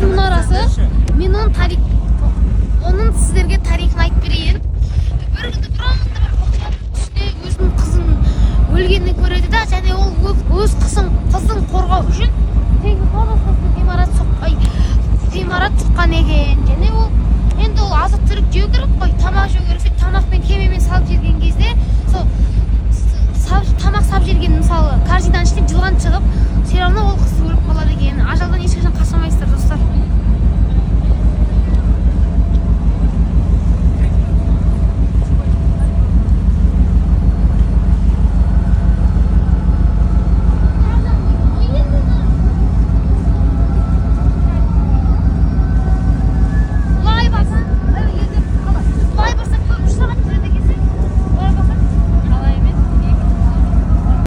кызы мунарасы. Мен onun sizlerге тарихын айтып берейін. Бір күні бұрында бір тоқтап түсіне өзінің қызын өлгенін көреді да, және ол өз қызын қорғау үшін тегі ғимарат соққан екен. Және ол енді ол азық түлік жеу керек қой, тамақ жеу керек. Тамақпен кемемен салып жерген кезде, тамақ салып жерген мысалы корзинаның ішінен жылан шығып, все равно ол